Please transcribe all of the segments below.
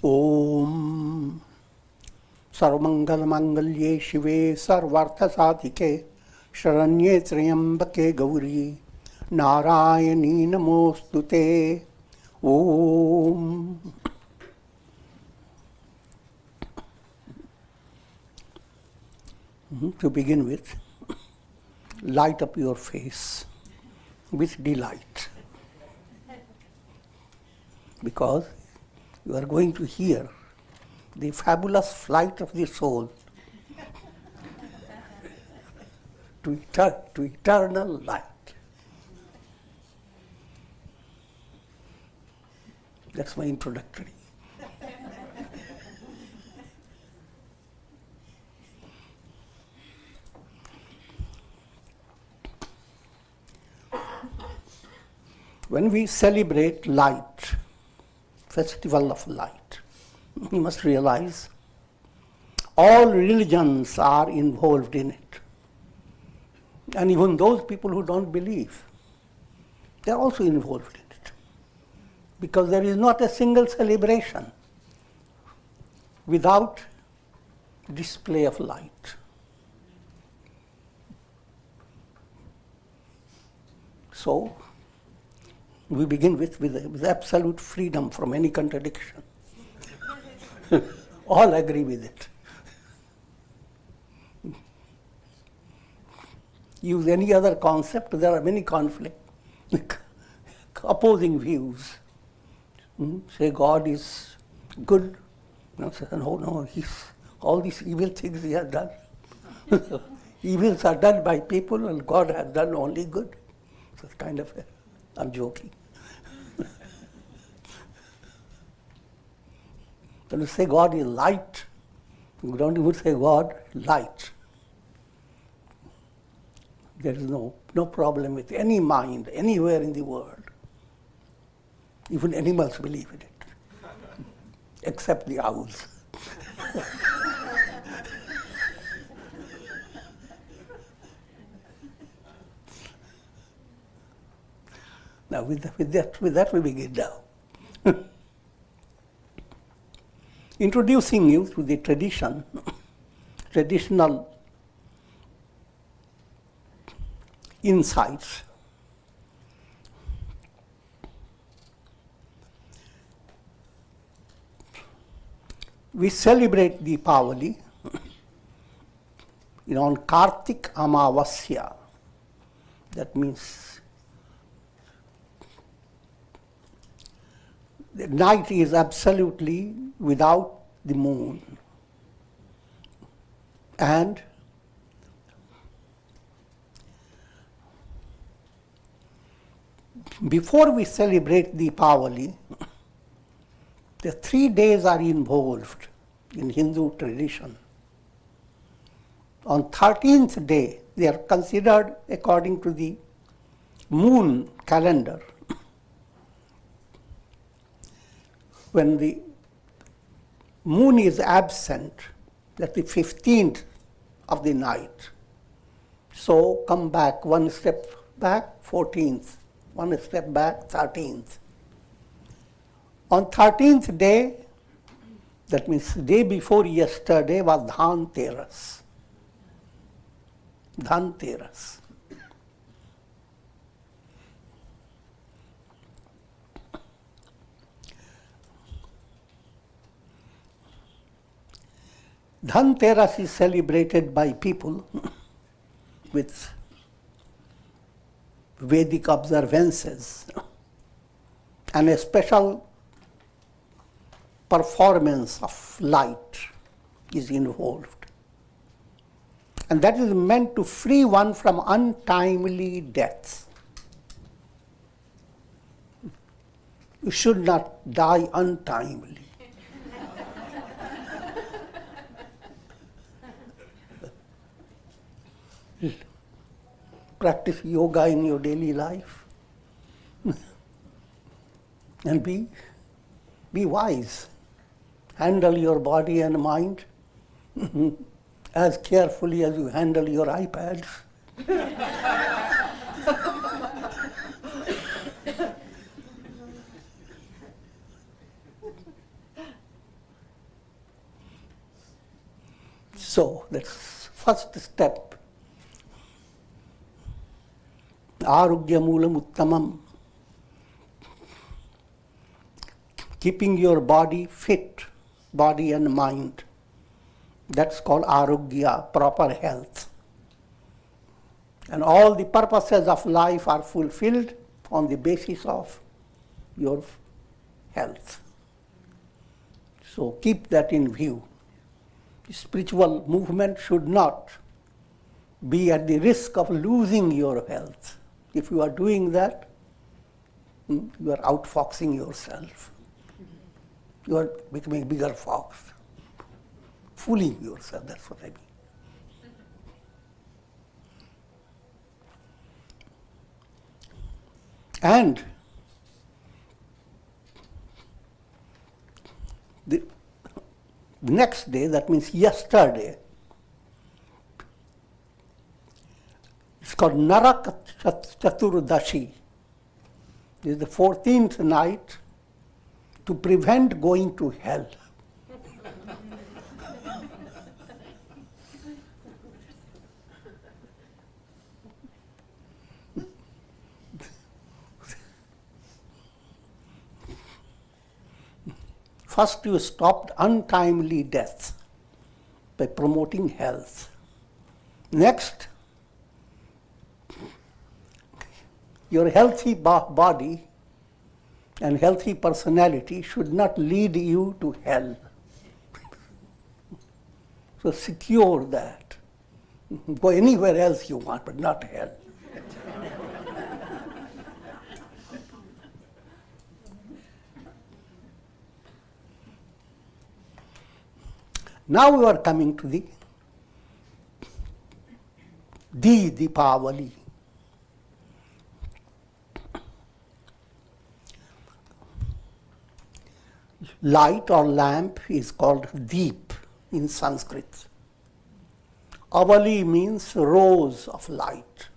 Om Sarvamangal Mangalye Shive Sarvartha Sadhike Sharanye Triyambake Gauri Narayani Namostute. Om. To begin with, light up your face with delight, because you are going to hear the fabulous flight of the soul to eternal light. That's my introductory. When we celebrate light, festival of light, you must realize all religions are involved in it. And even those people who don't believe, they are also involved in it. Because there is not a single celebration without display of light. So, we begin with absolute freedom from any contradiction. All agree with it. Use any other concept, there are many conflicts, opposing views. Say God is good. Say, no, all these evil things he has done. Evils are done by people and God has done only good. So it's kind of I'm joking. When you say God is light, you don't even say God, light. There is no problem with any mind anywhere in the world. Even animals believe in it, except the owls. Now with that we begin now. Introducing you to the traditional insights. We celebrate Diwali on Kartik Amavasya. That means the night is absolutely without the moon. And before we celebrate Diwali, the 3 days are involved in Hindu tradition. On 13th day, they are considered according to the moon calendar. When the moon is absent, that's the 15th of the night. So come back, one step back, 14th, one step back, 13th. On 13th day, that means the day before yesterday, was Dhanteras. Dhanteras. Dhanteras is celebrated by people with Vedic observances, and a special performance of light is involved. And that is meant to free one from untimely deaths. You should not die untimely. Practice yoga in your daily life and be wise. Handle your body and mind as carefully as you handle your iPads. So that's first step. Arogya moolam uttamam. Keeping your body fit, body and mind. That's called arogya, proper health. And all the purposes of life are fulfilled on the basis of your health. So keep that in view. Spiritual movement should not be at the risk of losing your health. If you are doing that, you are outfoxing yourself. You are becoming a bigger fox, fooling yourself, that's what I mean. And the next day, that means yesterday, it's called Naraka Chaturdashi. This is the 14th night to prevent going to hell. First, you stopped untimely death by promoting health. Next, your healthy body and healthy personality should not lead you to hell. So secure that. Go anywhere else you want, but not hell. Now we are coming to the Deepavali. Light or lamp is called Deep in Sanskrit. Avali means rose of light.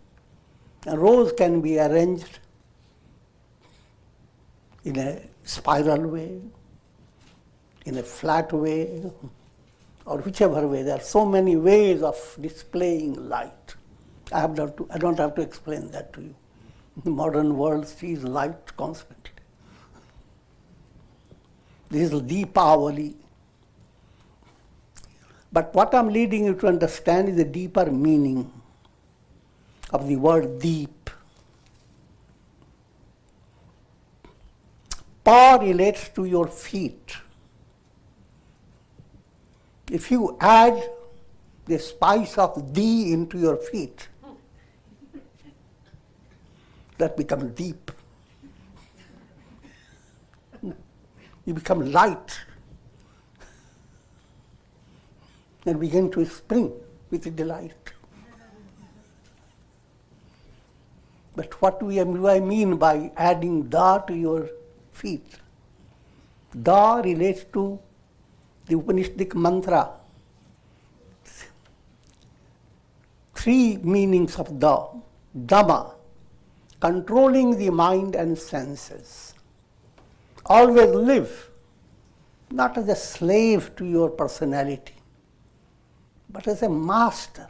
A rose can be arranged in a spiral way, in a flat way, or whichever way. There are so many ways of displaying light. I don't have to explain that to you. The modern world sees light constantly. This is Deepavali. But what I'm leading you to understand is the deeper meaning of the word deep. Pa relates to your feet. If you add the spice of D into your feet, that becomes deep. You become light and begin to spring with delight. But what do I mean by adding Da to your feet? Da relates to the Upanishadic mantra. 3 meanings of Da. Dhamma, controlling the mind and senses. Always live, not as a slave to your personality, but as a master.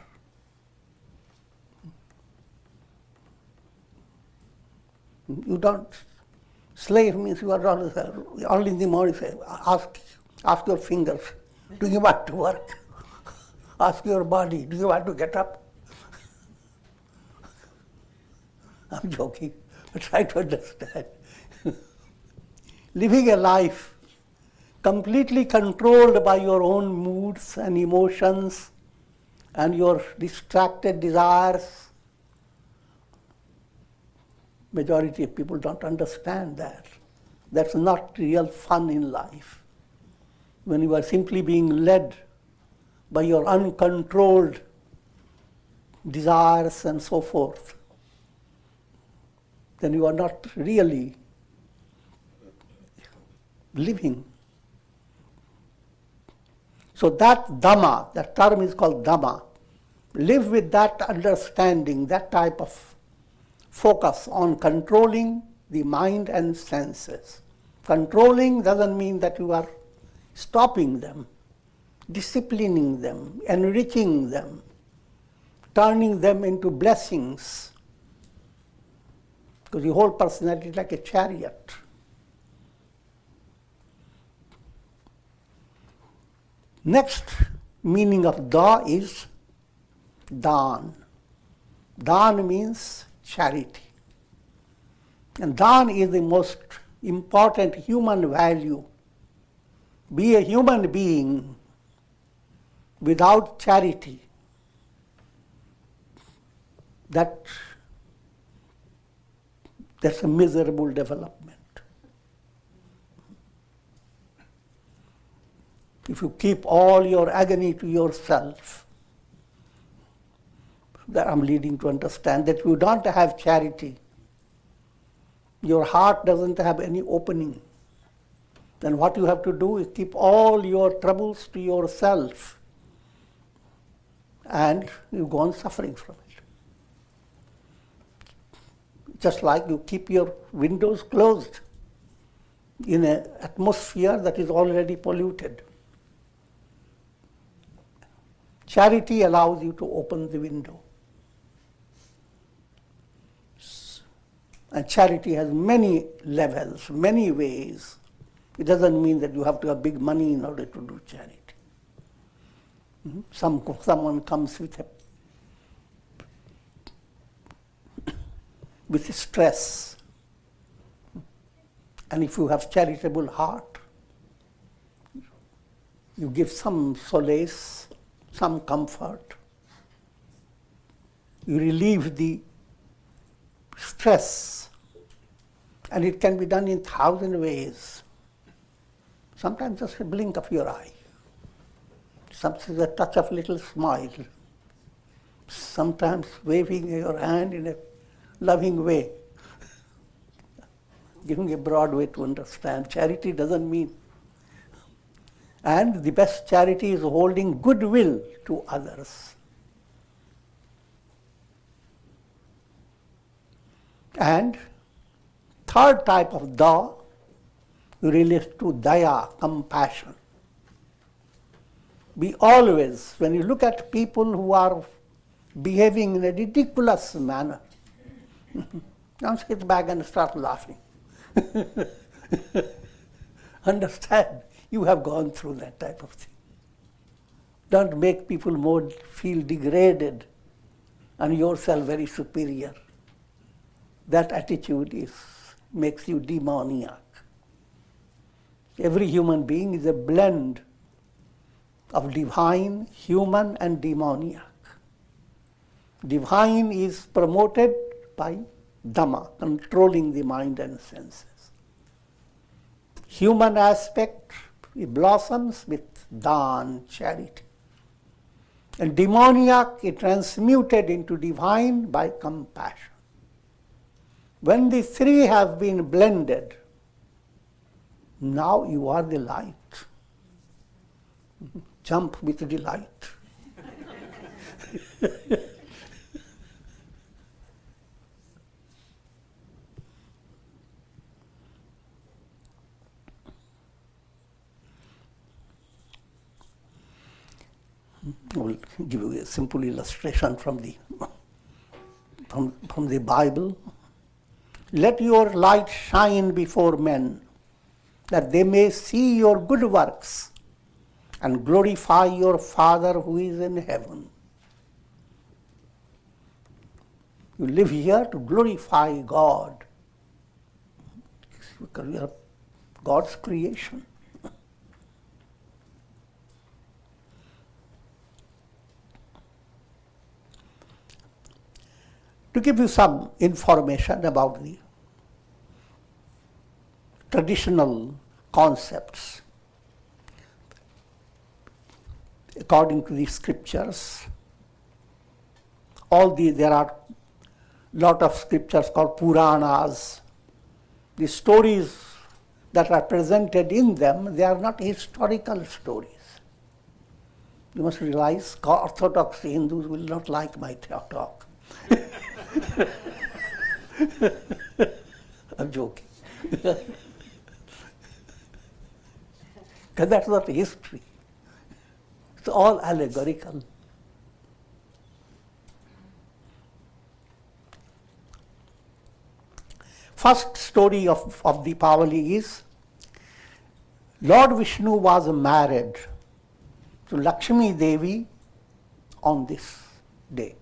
You don't, slave means you are not, early in the morning, say, ask your fingers, do you want to work? Ask your body, do you want to get up? I'm joking, but try to understand. Living a life completely controlled by your own moods and emotions and your distracted desires. Majority of people don't understand that. That's not real fun in life. When you are simply being led by your uncontrolled desires and so forth, then you are not really living. So that Dhamma, that term is called Dhamma. Live with that understanding, that type of focus on controlling the mind and senses. Controlling doesn't mean that you are stopping them. disciplining them, enriching them, turning them into blessings. Because your whole personality is like a chariot. Next meaning of da is dan. Dan means charity. And dan is the most important human value. Be a human being without charity. That's a miserable development. If you keep all your agony to yourself, that I'm leading to understand that you don't have charity, your heart doesn't have any opening, then what you have to do is keep all your troubles to yourself, and you go on suffering from it. Just like you keep your windows closed in an atmosphere that is already polluted. Charity allows you to open the window. And charity has many levels, many ways. It doesn't mean that you have to have big money in order to do charity. Someone comes with stress. And if you have charitable heart, you give some solace, some comfort. You relieve the stress. And it can be done in 1,000 ways. Sometimes just a blink of your eye. Sometimes a touch of a little smile. Sometimes waving your hand in a loving way. Giving a broad way to understand. Charity doesn't mean. And the best charity is holding goodwill to others. And third type of da relates to daya, compassion. Be always, when you look at people who are behaving in a ridiculous manner, don't sit back and start laughing. Understand, you have gone through that type of thing. Don't make people more feel degraded and yourself very superior. That attitude makes you demoniac. Every human being is a blend of divine, human, and demoniac. Divine is promoted by Dhamma, controlling the mind and senses. Human aspect, it blossoms with Dan, charity. And demoniac is transmuted into divine by compassion. When the three have been blended, now you are the light. Jump with delight. I will give you a simple illustration from the Bible. Let your light shine before men, that they may see your good works and glorify your Father who is in heaven. You live here to glorify God, because you are God's creation. To give you some information about the traditional concepts, according to the scriptures, there are a lot of scriptures called Puranas. The stories that are presented in them, they are not historical stories. You must realize Orthodox Hindus will not like my talk. I'm joking. Because that's not history. It's all allegorical. First story of Deepavali is Lord Vishnu was married to Lakshmi Devi on this day.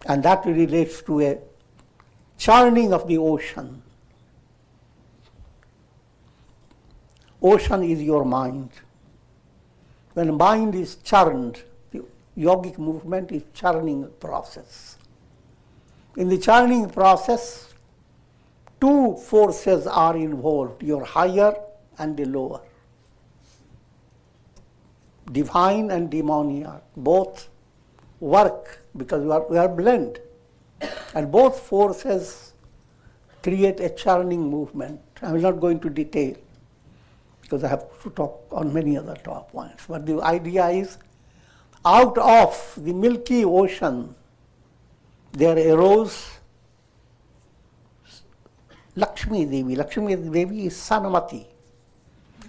And that relates to a churning of the ocean. Ocean is your mind. When mind is churned, the yogic movement is churning process. In the churning process, two forces are involved, your higher and the lower. Divine and demoniac, both work because we are blend. And both forces create a churning movement. I will not go into detail because I have to talk on many other top points. But the idea is, out of the milky ocean, there arose Lakshmi Devi. Lakshmi Devi is Sanamati.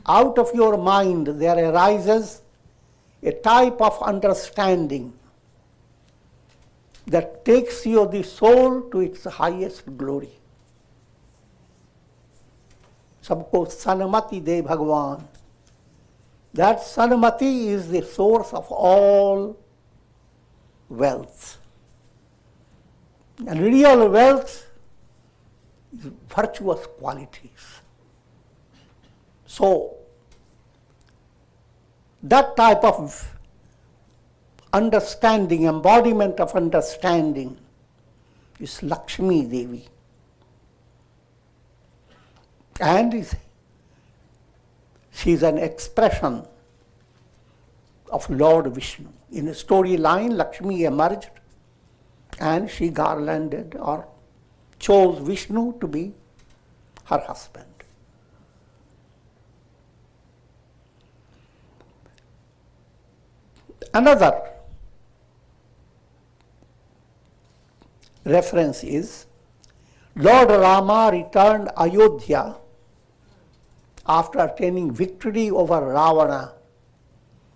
Out of your mind there arises a type of understanding that takes you, the soul, to its highest glory. Sabko Sanamati De Bhagwan. That Sanamati is the source of all wealth. And real wealth is virtuous qualities. So, that type of understanding, embodiment of understanding is Lakshmi Devi. And she is an expression of Lord Vishnu. In a storyline, Lakshmi emerged and she garlanded or chose Vishnu to be her husband. Another reference is Lord Rama returned Ayodhya after attaining victory over Ravana.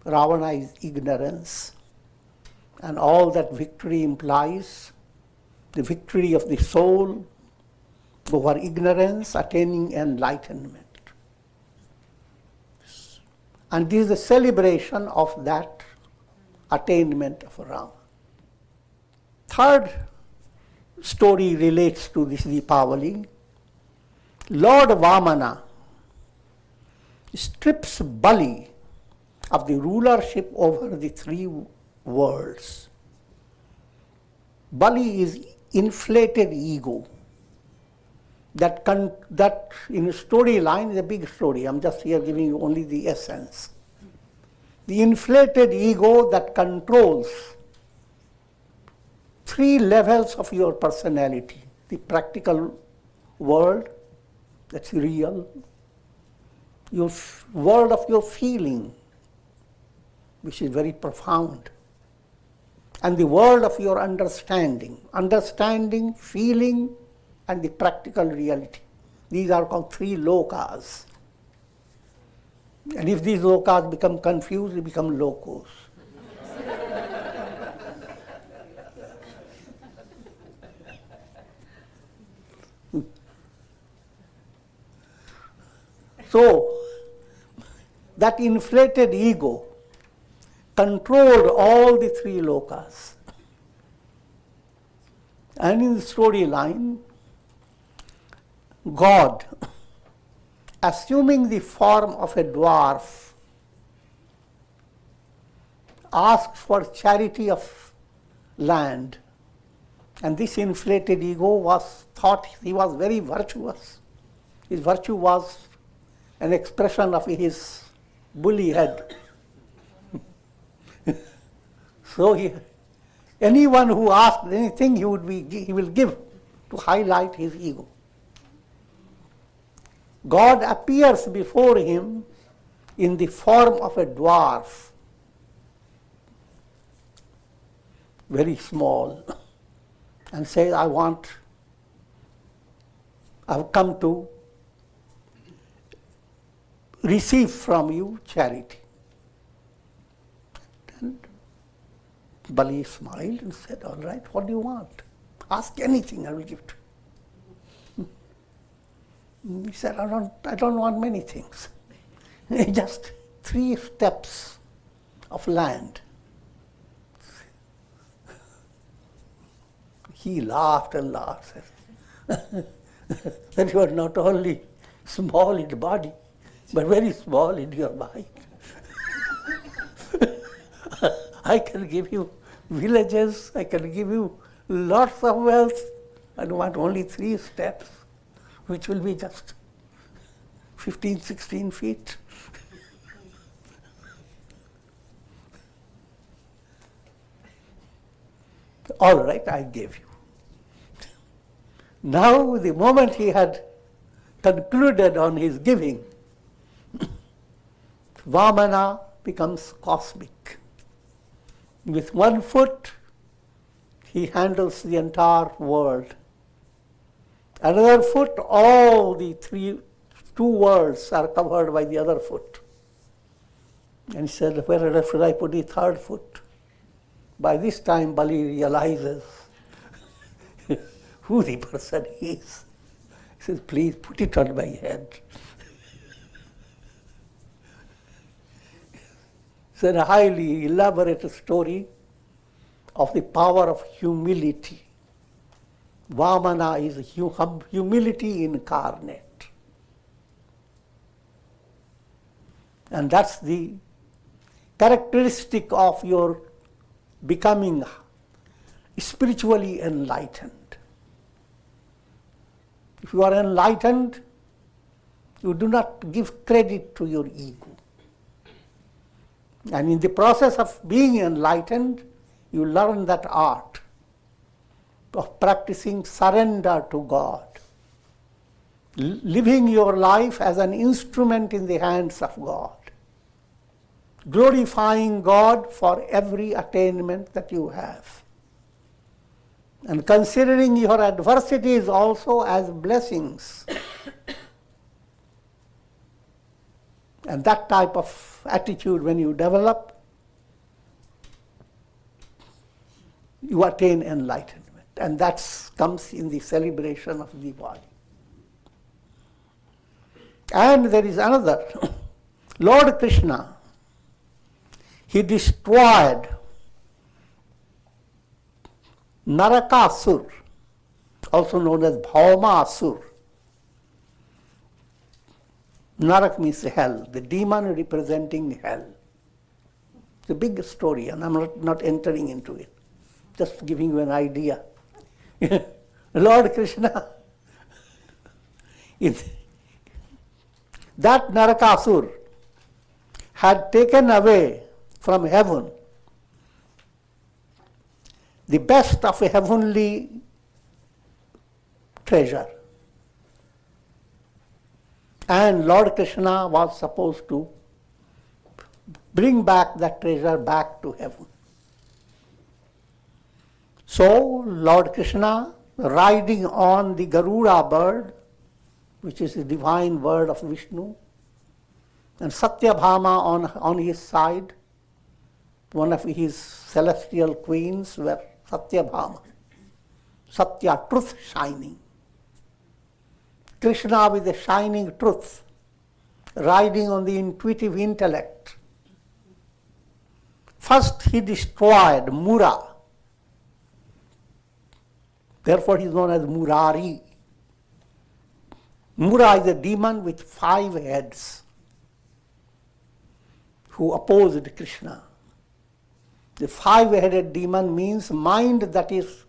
Ravana is ignorance, and all that victory implies, the victory of the soul over ignorance, attaining enlightenment. And this is the celebration of that attainment of Rama. Third story relates to this Deepavali. Lord Vamana strips Bali of the rulership over the three worlds. Bali is inflated ego. That in a storyline is a big story. I'm just here giving you only the essence. The inflated ego that controls three levels of your personality. The practical world, that's real. Your world of your feeling, which is very profound. And the world of your understanding. Understanding, feeling, and the practical reality. These are called three lokas. And if these lokas become confused, they become locos. So, that inflated ego controlled all the three lokas. And in the storyline, God, assuming the form of a dwarf, asks for charity of land. And this inflated ego was thought he was very virtuous. His virtue was an expression of his bully head. So anyone who asked anything, he will give to highlight his ego. God appears before him in the form of a dwarf, very small, and says, I've come to receive from you charity. And Bali smiled and said, all right, what do you want? Ask anything, I will give to you. He said, I don't want many things. Just 3 steps of land. He laughed and laughed. That you are not only small in body, but very small in your mind. I can give you villages, I can give you lots of wealth. I don't want only 3 steps, which will be just 15, 16 feet. All right, I gave you. Now, the moment he had concluded on his giving, Vamana becomes cosmic. With 1 foot, he handles the entire world. Another foot, all the 2 worlds are covered by the other foot. And he said, where should I put the 3rd foot? By this time, Bali realizes who the person is. He says, please put it on my head. It's a highly elaborate story of the power of humility. Vamana is humility incarnate. And that's the characteristic of your becoming spiritually enlightened. If you are enlightened, you do not give credit to your ego. And in the process of being enlightened, you learn that art of practicing surrender to God, living your life as an instrument in the hands of God, glorifying God for every attainment that you have, and considering your adversities also as blessings. And that type of attitude, when you develop, you attain enlightenment. And that comes in the celebration of Diwali. And there is another. Lord Krishna, he destroyed Narakasur, also known as Bhaumasur. Narak means hell, the demon representing hell. It's a big story, and I'm not entering into it, just giving you an idea. Lord Krishna, that Narakasur had taken away from heaven the best of a heavenly treasure. And Lord Krishna was supposed to bring back that treasure back to heaven. So Lord Krishna, riding on the Garuda bird, which is the divine bird of Vishnu, and Satyabhama on his side, one of his celestial queens were Satyabhama, Satya, truth shining. Krishna with the shining truth, riding on the intuitive intellect. First he destroyed Mura. Therefore he is known as Murari. Mura is a demon with 5 heads who opposed Krishna. The 5-headed demon means mind that is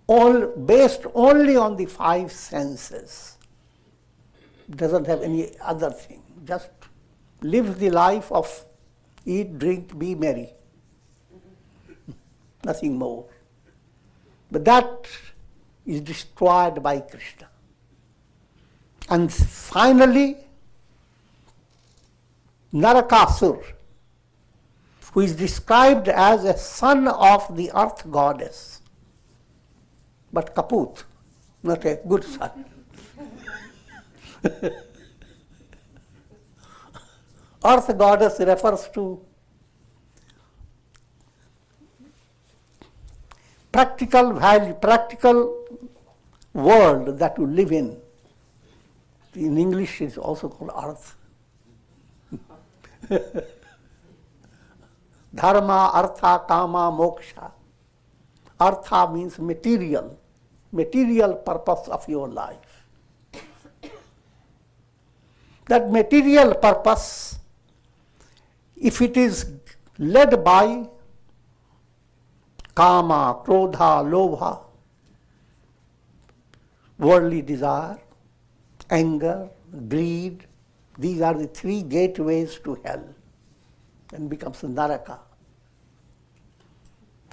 all based only on the 5 senses. Doesn't have any other thing. Just lives the life of eat, drink, be merry. Nothing more. But that is destroyed by Krishna. And finally, Narakasur, who is described as a son of the earth goddess, but kaput, not a good son. Earth goddess refers to practical value, practical world that you live in. In English, it's also called earth. Dharma, artha, kama, moksha. Artha means material purpose of your life. That material purpose, if it is led by kama, krodha, lobha, worldly desire, anger, greed, these are the three gateways to hell, and becomes naraka.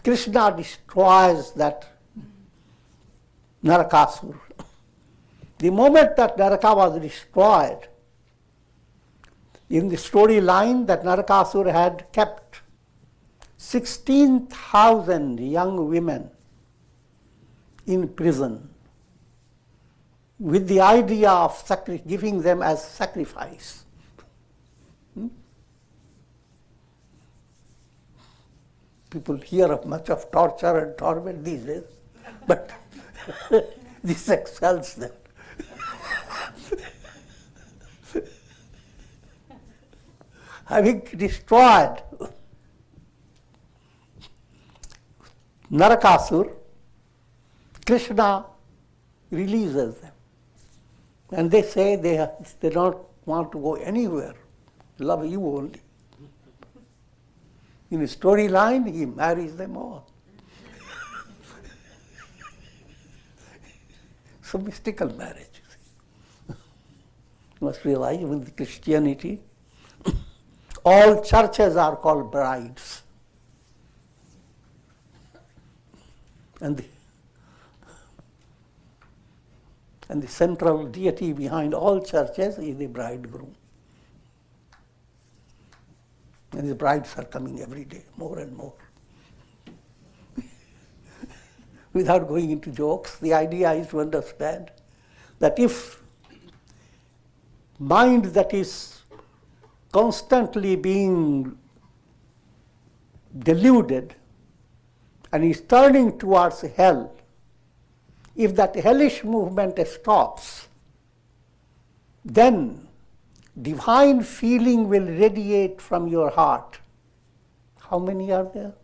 Krishna destroys that Narakasur. The moment that Naraka was destroyed, in the storyline that Narakasur had kept 16,000 young women in prison with the idea of giving them as sacrifice. People hear of much of torture and torment these days, but this excels them. Having destroyed Narakasur, Krishna releases them. And they say they don't want to go anywhere, love you only. In a storyline, he marries them all. So mystical marriage. You must realize with Christianity, all churches are called brides. And the central deity behind all churches is the bridegroom. And the brides are coming every day, more and more. Without going into jokes, the idea is to understand that if mind that is constantly being deluded and is turning towards hell, if that hellish movement stops, then divine feeling will radiate from your heart. How many are there?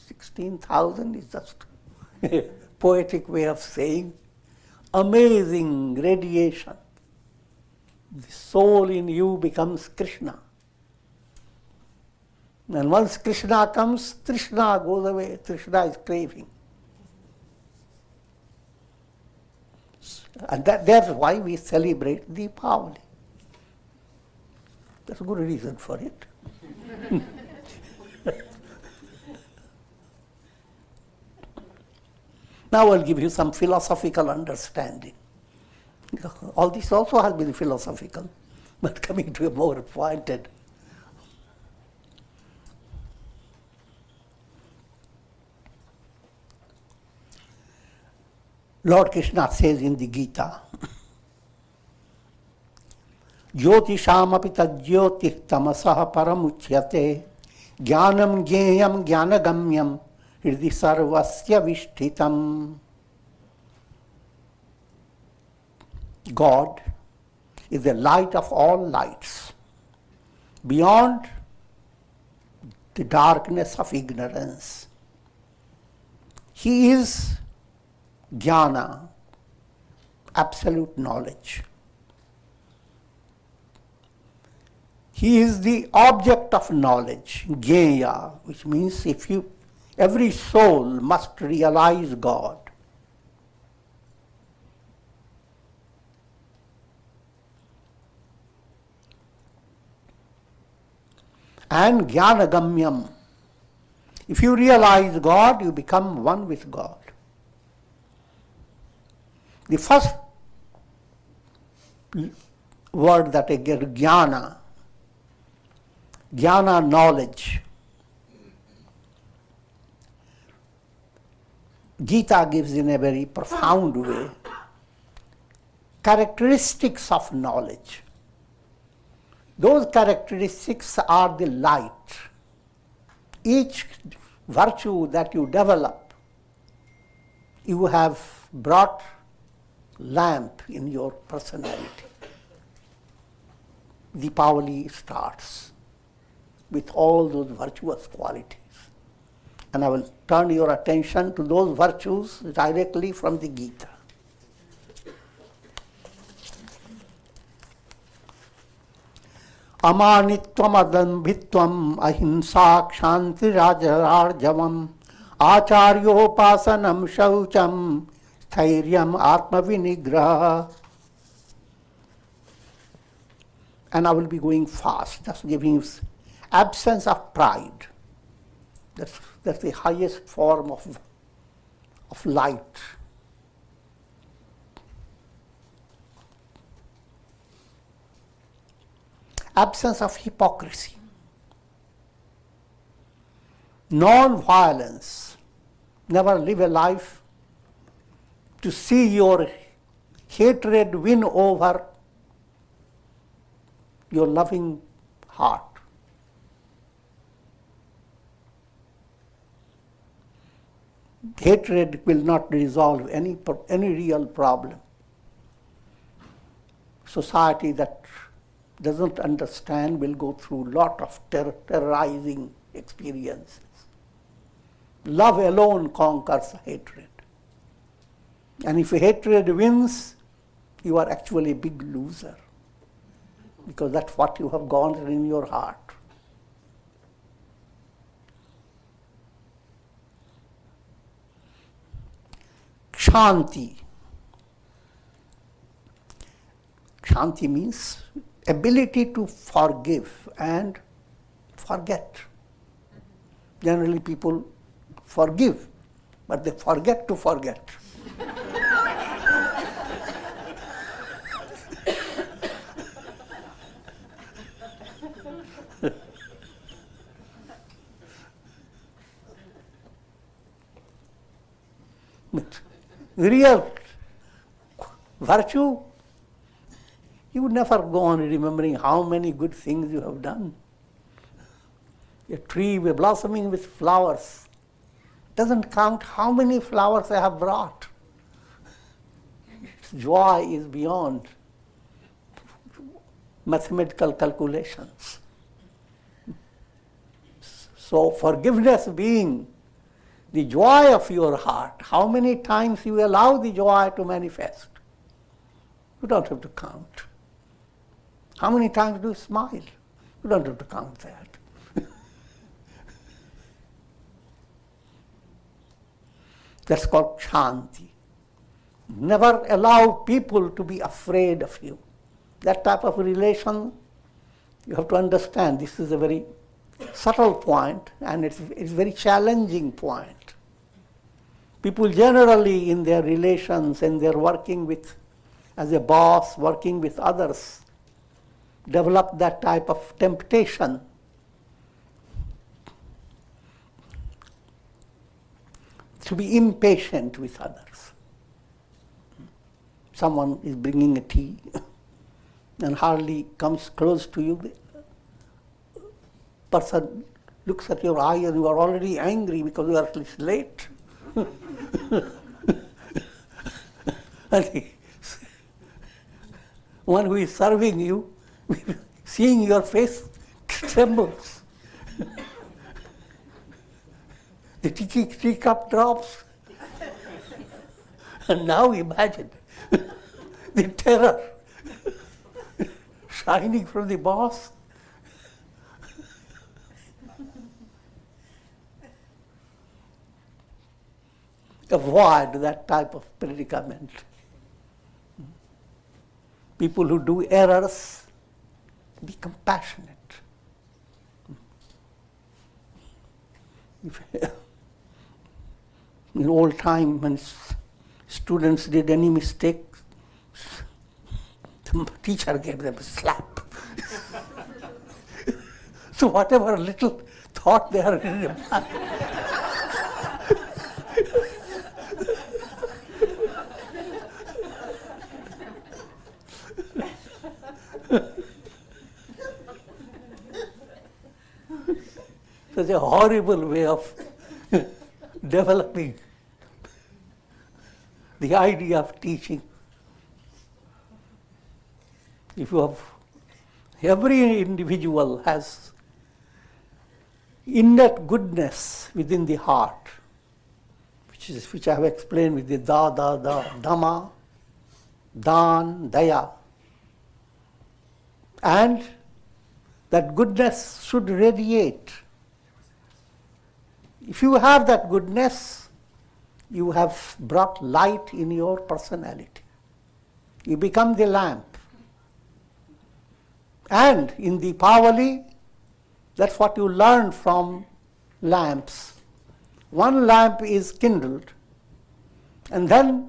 16,000 is just a poetic way of saying. Amazing radiation. The soul in you becomes Krishna. And once Krishna comes, Trishna goes away. Trishna is craving. And that's why we celebrate Diwali. That's a good reason for it. Now I'll give you some philosophical understanding. All this also has been philosophical, but coming to a more pointed. Lord Krishna says in the Gita, Jyotishamapi tajyotih tamasah paramuchyate jnanam jneyam jnanagamyam hridhi sarvasya vishtitam. God is the light of all lights, beyond the darkness of ignorance. He is jnana, absolute knowledge. He is the object of knowledge, jnaya, which means every soul must realize God. And jnanagamyam. If you realize God, you become one with God. The first word that I get, jnana knowledge. Gita gives in a very profound way characteristics of knowledge. Those characteristics are the light. Each virtue that you develop, you have brought lamp in your personality. Diwali starts with all those virtuous qualities. And I will turn your attention to those virtues directly from the Gita. Amanitvam adambhitvam ahimsa kshanti rajarjavam acharyopasanam shaucham thairyam atma vinigraha. And I will be going fast, just giving you absence of pride. That's the highest form of light. Absence of hypocrisy. Non-violence. Never live a life to see your hatred win over your loving heart. Hatred will not resolve any real problem. Society that doesn't understand will go through a lot of terrorizing experiences. Love alone conquers hatred. And if hatred wins, you are actually a big loser, because that's what you have gone in your heart. Shanti. Shanti means ability to forgive and forget. Generally people forgive, but they forget to forget. But real virtue, you never go on remembering how many good things you have done. A tree blossoming with flowers doesn't count how many flowers I have brought. Its joy is beyond mathematical calculations. So forgiveness being the joy of your heart, how many times you allow the joy to manifest, you don't have to count. How many times do you smile? You don't have to count that. That's called Shanti. Never allow people to be afraid of you. That type of relation, you have to understand, this is a very subtle point, and it's a very challenging point. People generally in their relations and their working with, as a boss, working with others, develop that type of temptation. To be impatient with others. Someone is bringing a tea and hardly comes close to you. The person looks at your eye and you are already angry because you are late. And one who is serving you, seeing your face, trembles. The tea cup drops. And now imagine the terror shining from the boss. Avoid that type of predicament. People who do errors, be compassionate. In old time, when students did any mistake, the teacher gave them a slap. So whatever little thought they are in their mind, was a horrible way of developing the idea of teaching. If you have, every individual has innate goodness within the heart, which I have explained with the da, dhamma, dan, daya. And that goodness should radiate. If you have that goodness, you have brought light in your personality. You become the lamp. And in the Diwali, that's what you learn from lamps. One lamp is kindled, and then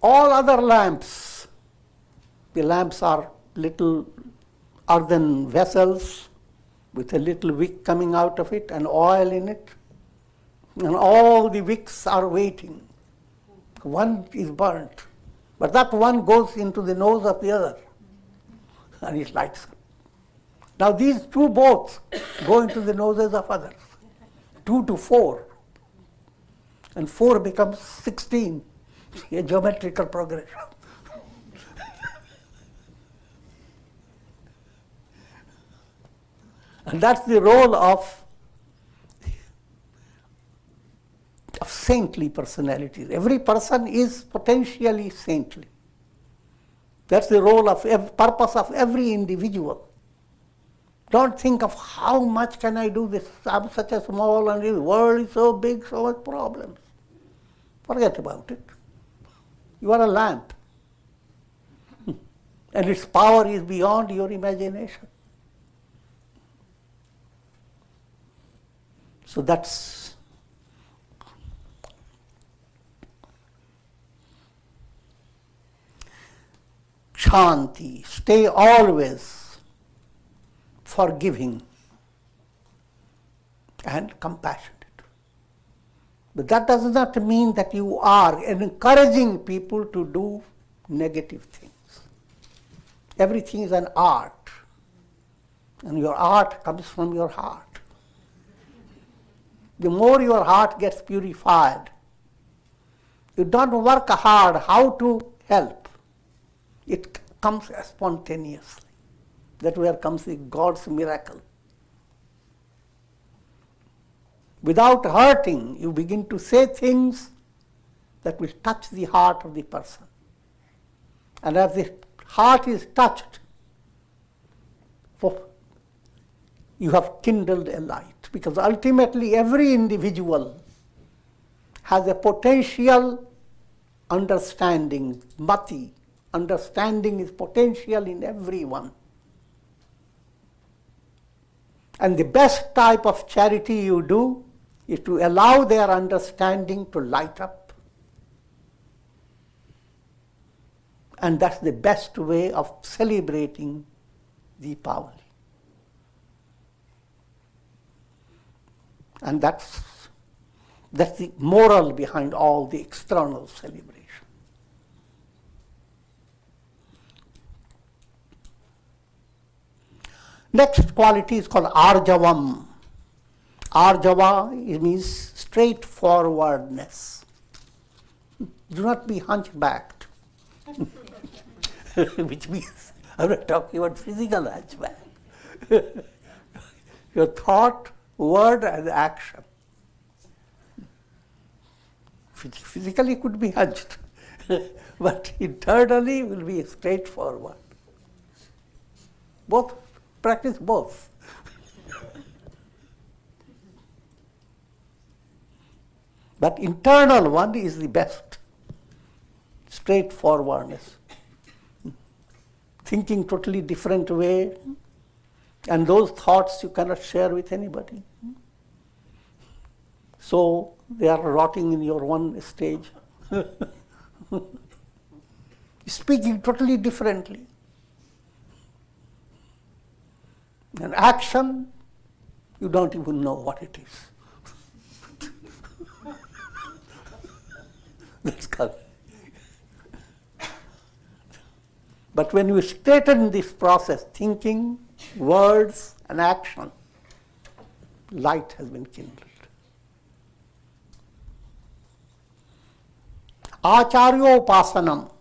all other lamps, the lamps are little earthen vessels with a little wick coming out of it and oil in it, and all the wicks are waiting. One is burnt, but that one goes into the nose of the other, and it lights up. Now these two both go into the noses of others, 2 to 4, and 4 becomes 16, a geometrical progression. And that's the role of saintly personalities. Every person is potentially saintly. That's the role of purpose of every individual. Don't think of how much can I do this. I'm such a small and the world is so big, so much problems. Forget about it. You are a lamp. And its power is beyond your imagination. So that's Shanti. Stay always forgiving and compassionate. But that does not mean that you are encouraging people to do negative things. Everything is an art, and your art comes from your heart. The more your heart gets purified, you don't work hard how to help. It comes spontaneously. That's where comes the God's miracle. Without hurting, you begin to say things that will touch the heart of the person. And as the heart is touched, you have kindled a light. Because ultimately every individual has a potential understanding, mati. Understanding is potential in everyone. And the best type of charity you do is to allow their understanding to light up. And that's the best way of celebrating Diwali. And that's the moral behind all the external celebration. Next quality is called arjavam. Arjava means straightforwardness. Do not be hunchbacked. Which means, I'm not talking about physical hunchback. Your thought, word and action. Physically could be hunched, but internally will be straightforward. Both, practice both. But internal one is the best. Straightforwardness. Thinking totally different way, and those thoughts you cannot share with anybody. So they are rotting in your one stage. Speaking totally differently. And action, you don't even know what it is. That's correct. But when you straighten this process, thinking, words, and action, light has been kindled. Acharyopasanam.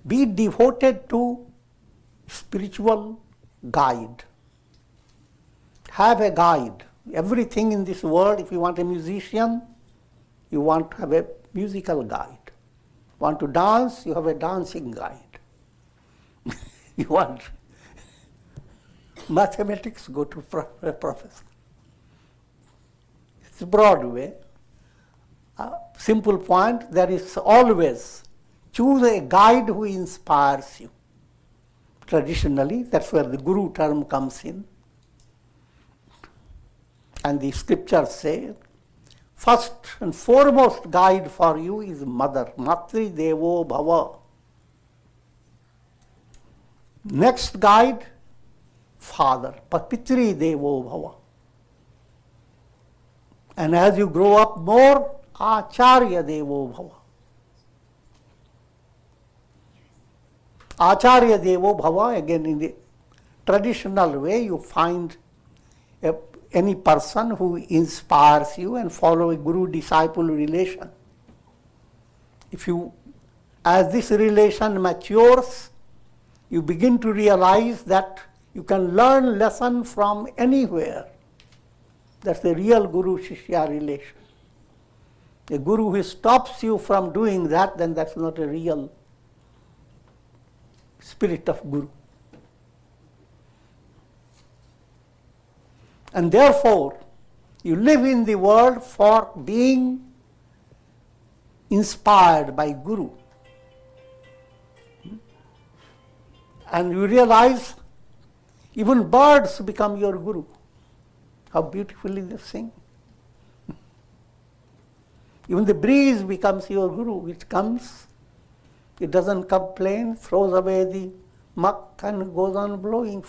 Be devoted to spiritual guide. Have a guide. Everything in this world, if you want a musician, you want to have a musical guide. Want to dance, you have a dancing guide. You want mathematics, go to a professor. It's a broad way. Simple point, there is always choose a guide who inspires you. Traditionally, that's where the guru term comes in. And the scriptures say, first and foremost guide for you is mother. Matri Devo Bhava. Next guide, father. Pitri Devo Bhava. And as you grow up more, Acharya Devo Bhava. Acharya Devo Bhava, again in the traditional way, you find any person who inspires you and follow a guru-disciple relation. If you, as this relation matures, you begin to realize that you can learn lesson from anywhere. That's the real guru-shishya relation. A guru who stops you from doing that, then that's not a real spirit of guru. And therefore, you live in the world for being inspired by guru. And you realize even birds become your guru. How beautifully they sing. Even the breeze becomes your guru. It comes, it doesn't complain, throws away the muck and goes on blowing,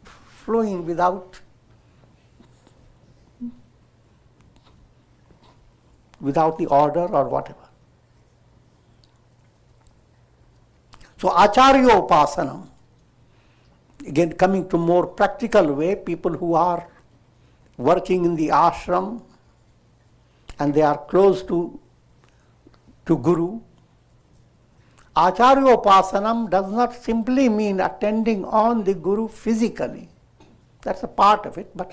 flowing without the order or whatever. So Acharyopasanam, again coming to more practical way, people who are working in the ashram and they are close to Guru. Acharyopasanam does not simply mean attending on the Guru physically. That's a part of it, but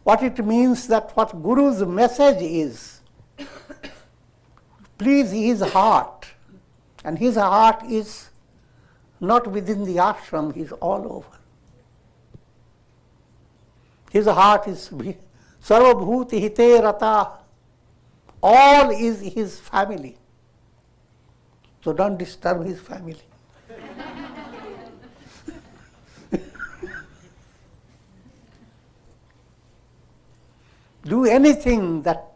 what it means that what Guru's message is, please his heart. And his heart is not within the ashram, he's all over. His heart is sarvabhuti hite rata. All is his family. So don't disturb his family. Do anything that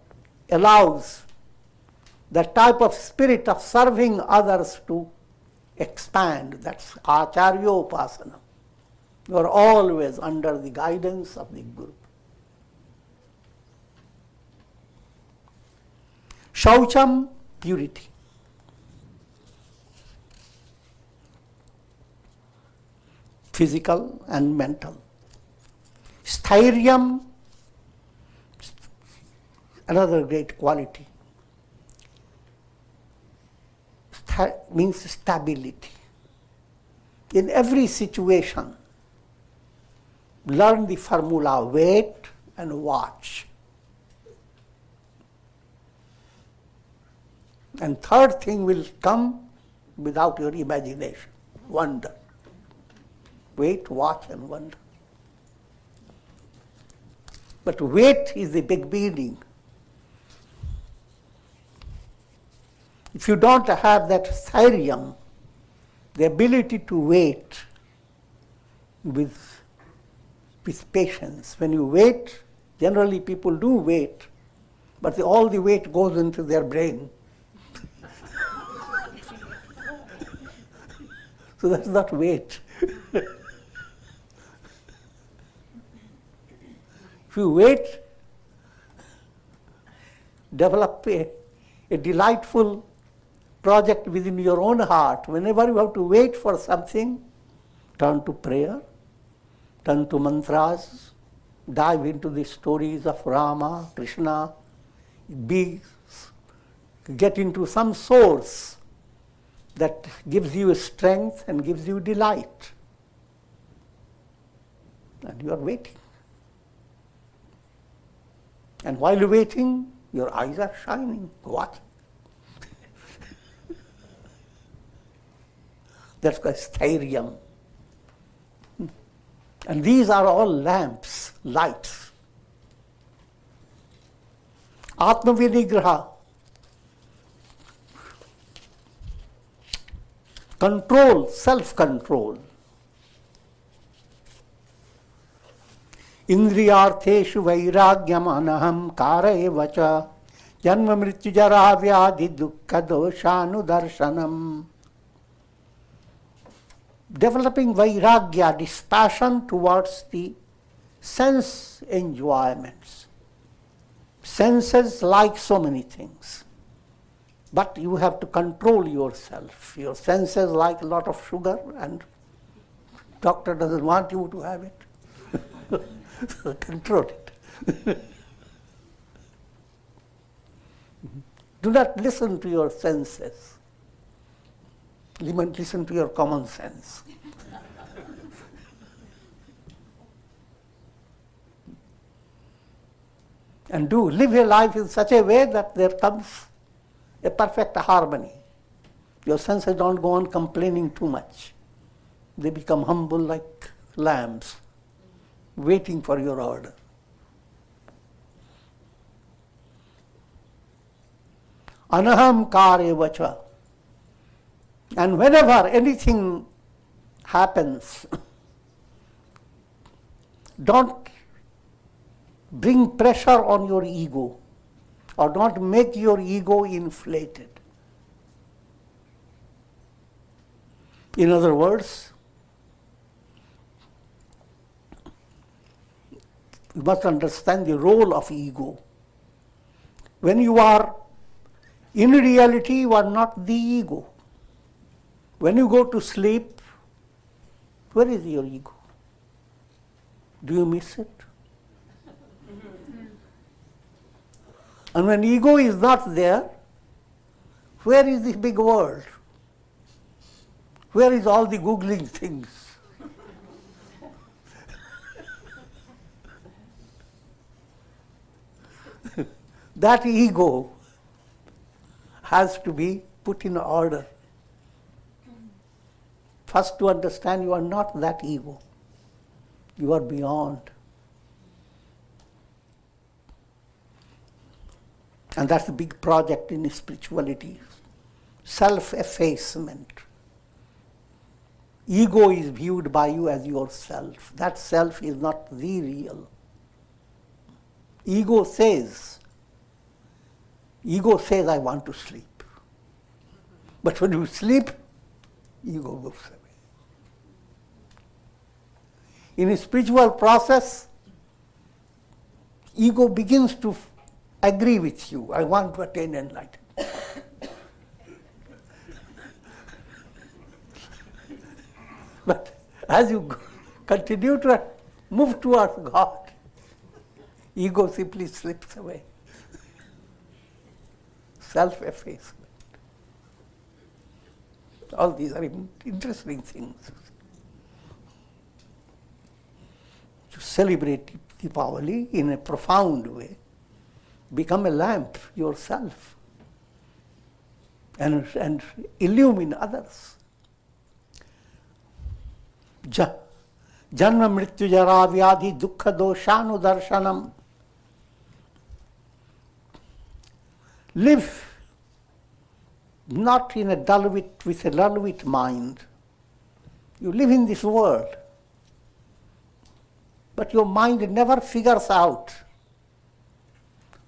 allows that type of spirit of serving others to expand. That's Acharyopasanam. You are always under the guidance of the Guru. Shaucham, purity. Physical and mental. Stairyam, another great quality. Means stability. In every situation, learn the formula, wait and watch. And third thing will come without your imagination, wonder. Wait, watch and wonder. But wait is the big meaning. If you don't have that thyrium, the ability to wait with patience. When you wait, generally people do wait, but all the weight goes into their brain. So that's not wait. If you wait, develop a delightful project within your own heart. Whenever you have to wait for something, turn to prayer. turn to mantras, dive into the stories of Rama, Krishna, get into some source that gives you strength and gives you delight. And you are waiting. And while you're waiting, your eyes are shining. What? That's called sthairyam. And these are all lamps, lights. Atma vinigraha. Control, self-control. Indriyartheshu vairagyam anaham kara evacha janma mrityu jara vyadhi dukkha doshanu darshanam. Developing vairagya, dispassion towards the sense enjoyments. Senses like so many things. But you have to control yourself. Your senses like a lot of sugar and doctor doesn't want you to have it. So control it. Do not listen to your senses. Listen to your common sense. And live your life in such a way that there comes a perfect harmony. Your senses don't go on complaining too much. They become humble like lambs, waiting for your order. Anaham kare vacha. And whenever anything happens, don't bring pressure on your ego or don't make your ego inflated. In other words, you must understand the role of ego. When you are in reality, you are not the ego. When you go to sleep, where is your ego? Do you miss it? And when ego is not there, where is the big world? Where is all the googling things? That ego has to be put in order. First, to understand you are not that ego. You are beyond. And that's the big project in spirituality. Self-effacement. Ego is viewed by you as yourself. That self is not the real. Ego says, I want to sleep. But when you sleep, ego goes away. In a spiritual process, ego begins to agree with you. I want to attain enlightenment. But as you continue to move towards God, ego simply slips away. Self-effacement. All these are interesting things. To celebrate Diwali in a profound way, become a lamp yourself and illumine others. Janma mrityu jara vyadhi dukkha doshanu darshanam. Live not in a with a dull-wit mind. You live in this world, but your mind never figures out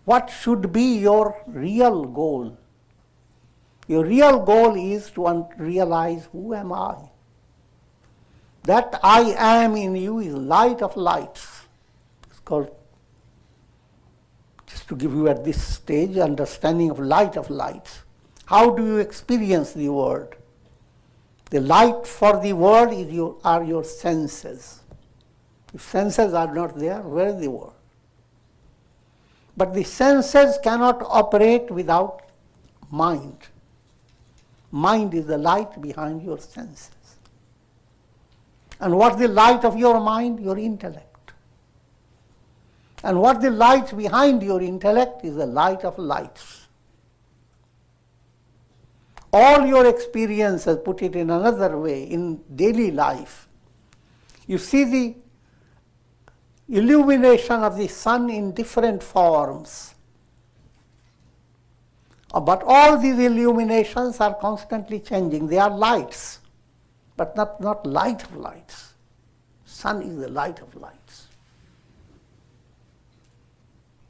what should be your real goal. Your real goal is to realize, who am I? That I am in you is light of lights. It's called, just to give you at this stage, understanding of lights. How do you experience the world? The light for the world are your senses. If senses are not there, where is the world? But the senses cannot operate without mind. Mind is the light behind your senses. And what's the light of your mind? Your intellect. And what's the light behind your intellect is the light of lights. All your experiences, put it in another way, in daily life, you see the illumination of the sun in different forms. But all these illuminations are constantly changing. They are lights, but not light of lights. Sun is the light of lights.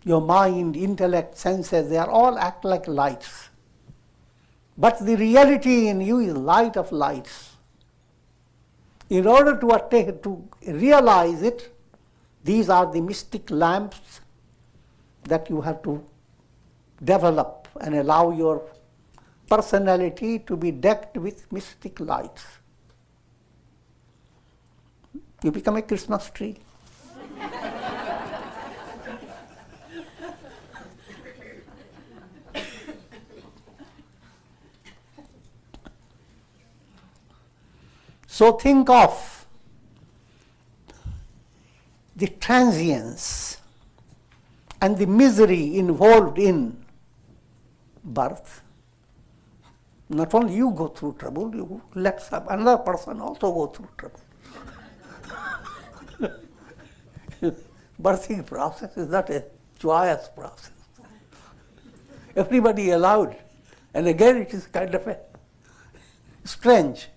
Your mind, intellect, senses, they are all act like lights. But the reality in you is light of lights. In order to realize it, these are the mystic lamps that you have to develop and allow your personality to be decked with mystic lights. You become a Christmas tree. So think of the transience and the misery involved in birth. Not only you go through trouble, you let another person also go through trouble. Birthing process is not a joyous process. Everybody allowed. And again it is kind of a strange.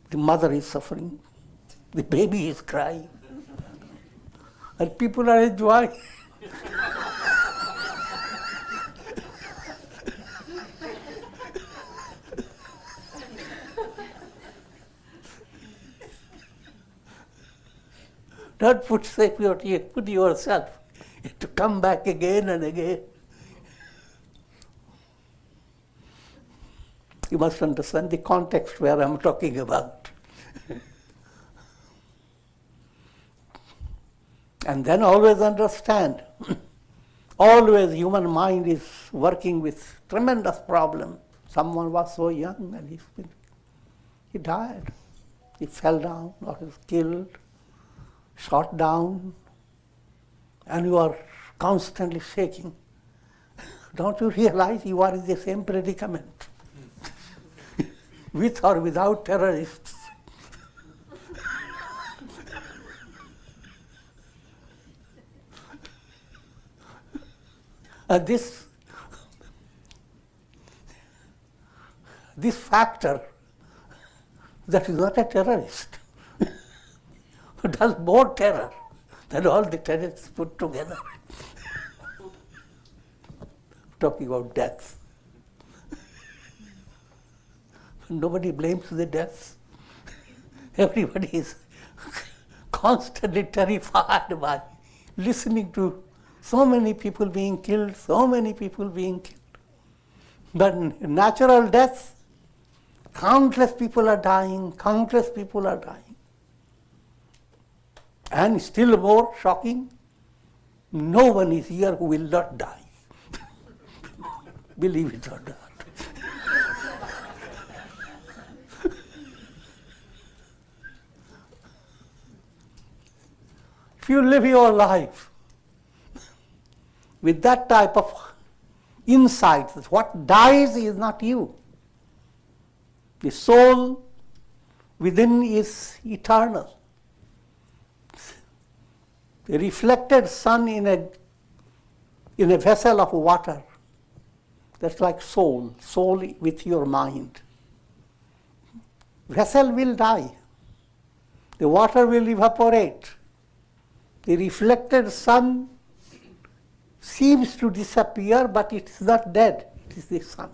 The mother is suffering, the baby is crying, and people are enjoying. Don't put yourself to come back again and again. You must understand the context where I'm talking about. And then always understand, always human mind is working with tremendous problem. Someone was so young and he died. He fell down or he was killed, shot down, and you are constantly shaking. Don't you realize you are in the same predicament? With or without terrorists. And this factor that is not a terrorist does more terror than all the terrorists put together. Talking about death. Nobody blames the death. Everybody is constantly terrified by listening to so many people being killed, so many people being killed. But natural death, countless people are dying, countless people are dying. And still more shocking, no one is here who will not die. Believe it or not. If you live your life with that type of insight, what dies is not you. The soul within is eternal. The reflected sun in a vessel of water, that's like soul with your mind. Vessel will die. The water will evaporate. The reflected sun seems to disappear, but it is not dead. It is the sun.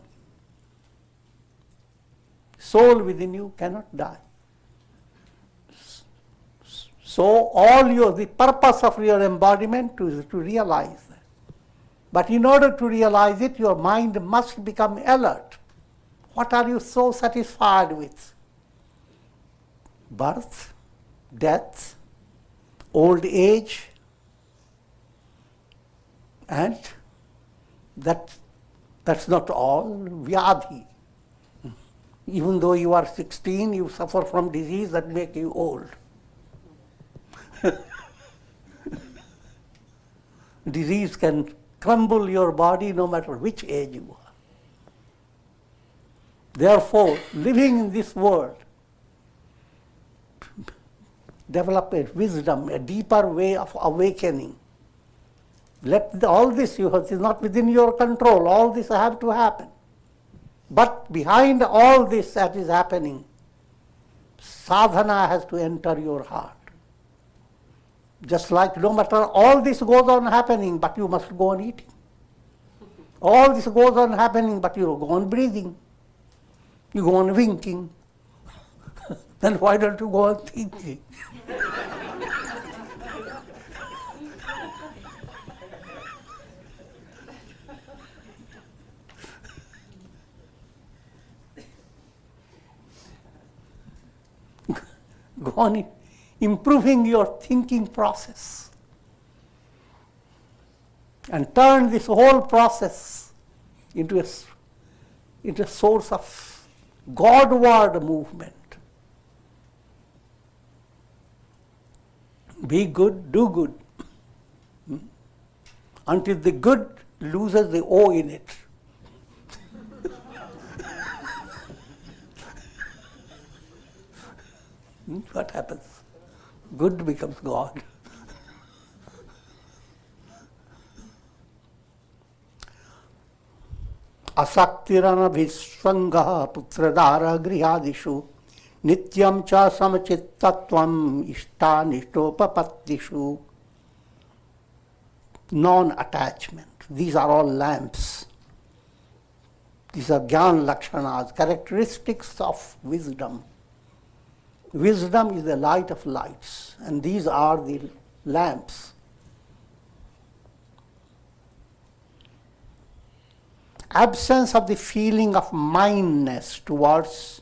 Soul within you cannot die. So the purpose of your embodiment is to realize that. But in order to realize it, your mind must become alert. What are you so satisfied with? birth, death, old age, and that's not all, vyadhi. Even though you are 16, you suffer from disease that make you old. Disease can crumble your body no matter which age you are. Therefore, living in this world, develop a wisdom, a deeper way of awakening. All this is not within your control. All this have to happen. But behind all this that is happening, sadhana has to enter your heart. Just like no matter all this goes on happening, but you must go on eating. All this goes on happening, but you go on breathing. You go on winking. Then why don't you go on thinking? Go on improving your thinking process and turn this whole process into a source of Godward movement. Be good, do good, until the good loses the O in it. What happens? Good becomes God. Asaktirana visvangaha putradara grihadishu nityam cha samachittatvam ishtanishtopapatishu. Non-attachment. These are all lamps. These are Gyan Lakshanas, characteristics of wisdom. Wisdom is the light of lights, and these are the lamps. Absence of the feeling of mindness towards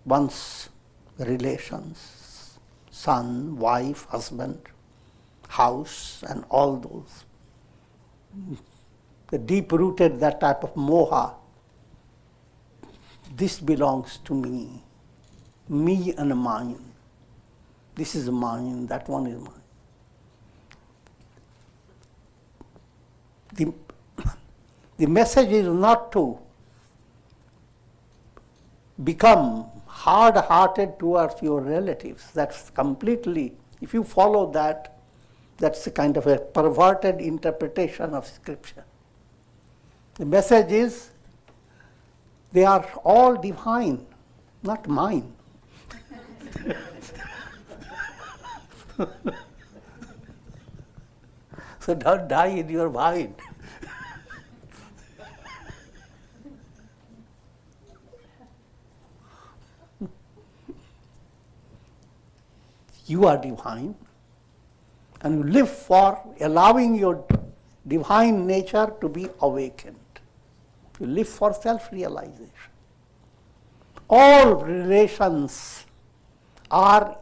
one's relations, son, wife, husband, house, and all those. The deep-rooted, that type of moha. This belongs to me. Me and mine. This is mine, that one is mine. The message is not to become hard-hearted towards your relatives. That's completely, if you follow that, that's a kind of a perverted interpretation of Scripture. The message is, they are all divine, not mine. So don't die in your mind. You are divine, and you live for allowing your divine nature to be awakened. You live for self-realization. All relations are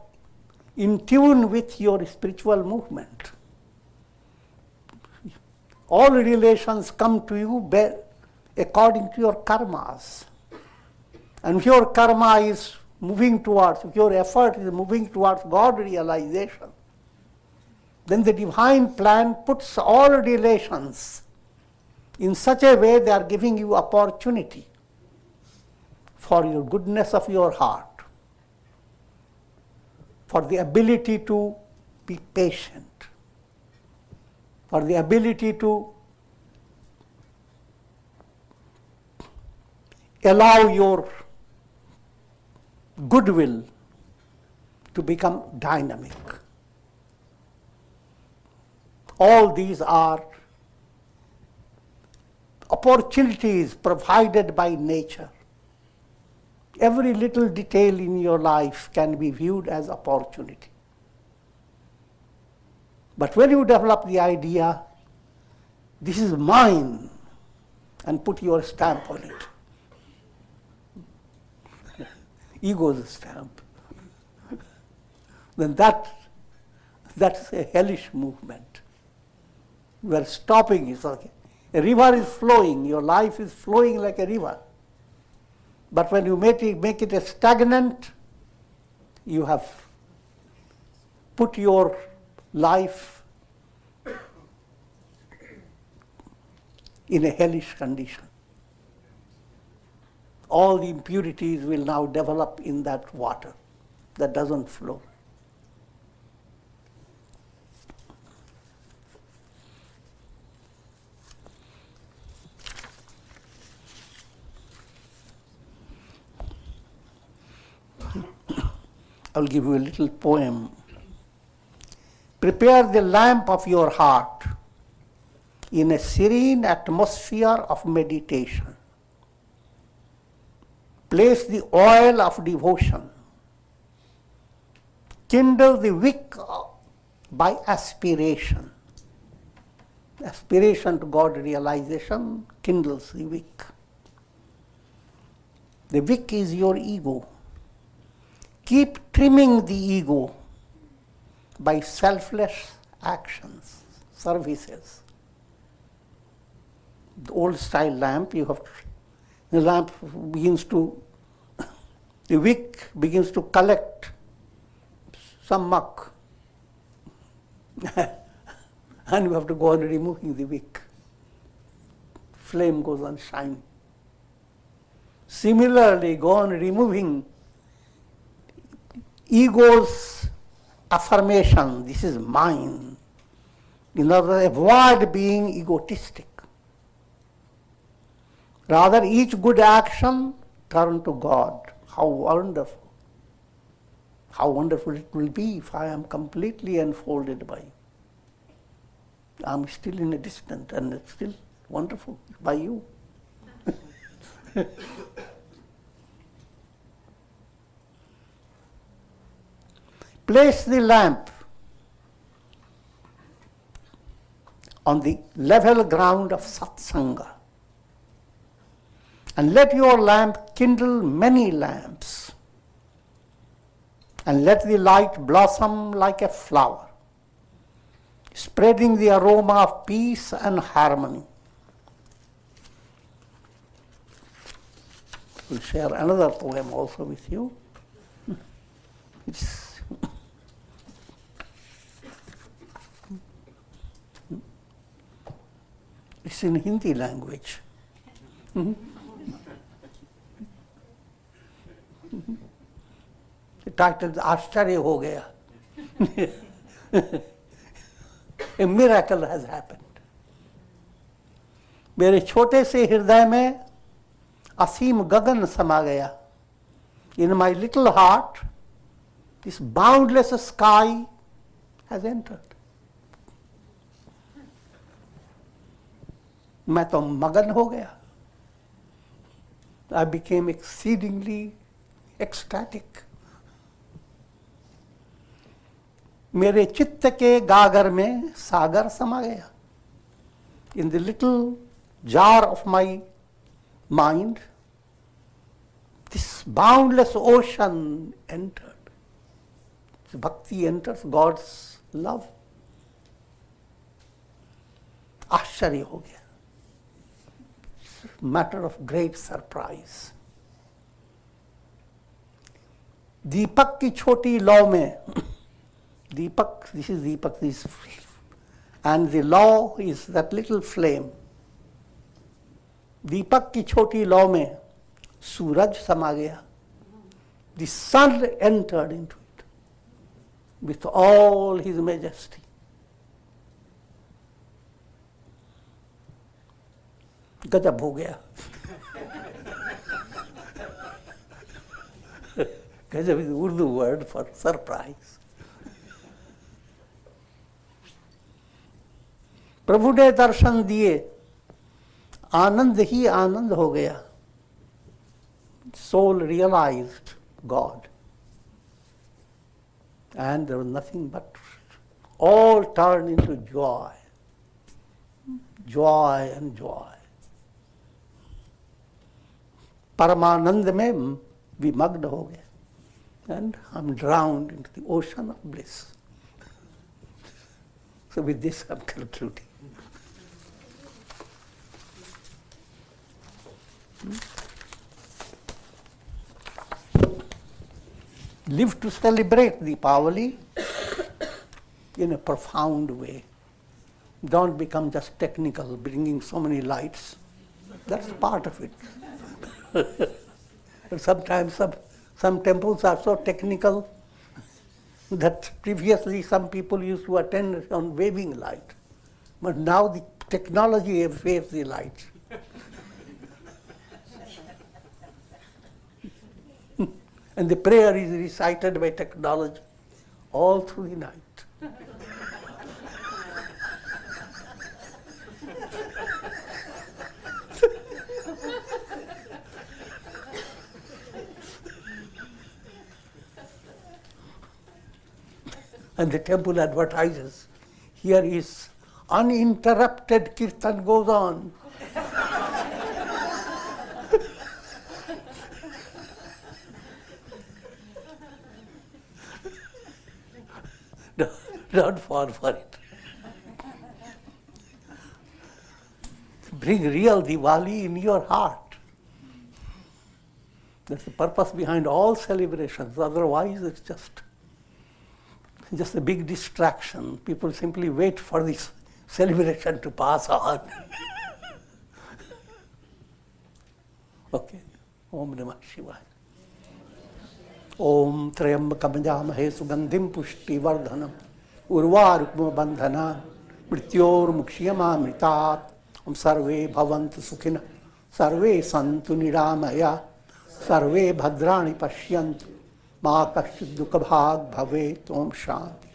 in tune with your spiritual movement. All relations come to you according to your karmas. And if your karma is moving towards, if your effort is moving towards God realization, then the divine plan puts all relations in such a way they are giving you opportunity for your goodness of your heart, for the ability to be patient, for the ability to allow your goodwill to become dynamic. All these are opportunities provided by nature. Every little detail in your life can be viewed as opportunity. But when you develop the idea, this is mine, and put your stamp on it, ego's stamp, then that's a hellish movement. Where stopping is okay. A river is flowing, your life is flowing like a river. But when you make it a stagnant, you have put your life in a hellish condition. All the impurities will now develop in that water that doesn't flow. I'll give you a little poem. Prepare the lamp of your heart in a serene atmosphere of meditation. Place the oil of devotion. Kindle the wick by aspiration. Aspiration to God realization kindles the wick. The wick is your ego. Keep trimming the ego by selfless actions, services. The old style lamp, the lamp begins to, the wick begins to collect some muck. And you have to go on removing the wick. Flame goes on shining. Similarly, go on removing ego's affirmation, this is mine. In order to avoid being egotistic. Rather, each good action turn to God. How wonderful. How wonderful it will be if I am completely enfolded by you. I am still in a distance and it's still wonderful by you. Place the lamp on the level ground of satsanga and let your lamp kindle many lamps and let the light blossom like a flower, spreading the aroma of peace and harmony. We'll share another poem also with you. It's in Hindi language. The title is आश्चर्य हो गया. A miracle has happened. मेरे छोटे से हृदय में असीम गगन समा गया. In my little heart, this boundless sky has entered. मैं तो मगन हो गया. I became exceedingly ecstatic. मेरे चित्त के गागर में सागर समा गया. In the little jar of my mind, this boundless ocean entered. Bhakti enters, God's love. आश्चर्य हो गया. Matter of great surprise. दीपक की छोटी लौ में, दीपक, this is Deepak, this, and the law is that little flame. दीपक की छोटी लौ में सूरज समा गया. The sun entered into it with all his majesty. गजब हो गया. गजब is Urdu word for surprise. प्रभु ने दर्शन दिए, आनंद ही आनंद हो गया. Soul realized God. And there was nothing but all turned into joy. Joy and joy. परमानंद में विमग्न हो गया. and I'm drowned into the ocean of bliss. So with this I'm concluding. Live to celebrate Diwali in a profound way. Don't become just technical, bringing so many lights. That's part of it. But sometimes some temples are so technical that previously some people used to attend on waving light. But now the technology waves the light. And the prayer is recited by technology all through the night. And the temple advertises, here is uninterrupted kirtan goes on. Don't fall for it. Bring real Diwali in your heart. That's the purpose behind all celebrations. Otherwise, it's just a big distraction. People simply wait for this celebration to pass on. Okay. Om Namah Shivaya. Om Trayambakam Jamahe Sugandhim Pushti Vardhanam Urvarukma Bandhana Mrityor Mukshiyamamritat Om Sarve Bhavantu Sukhina Sarve Santu Niramaya Sarve Bhadrani Pashyantu Ma Kashchid Dukha Bhag Bhavet Om Shanti.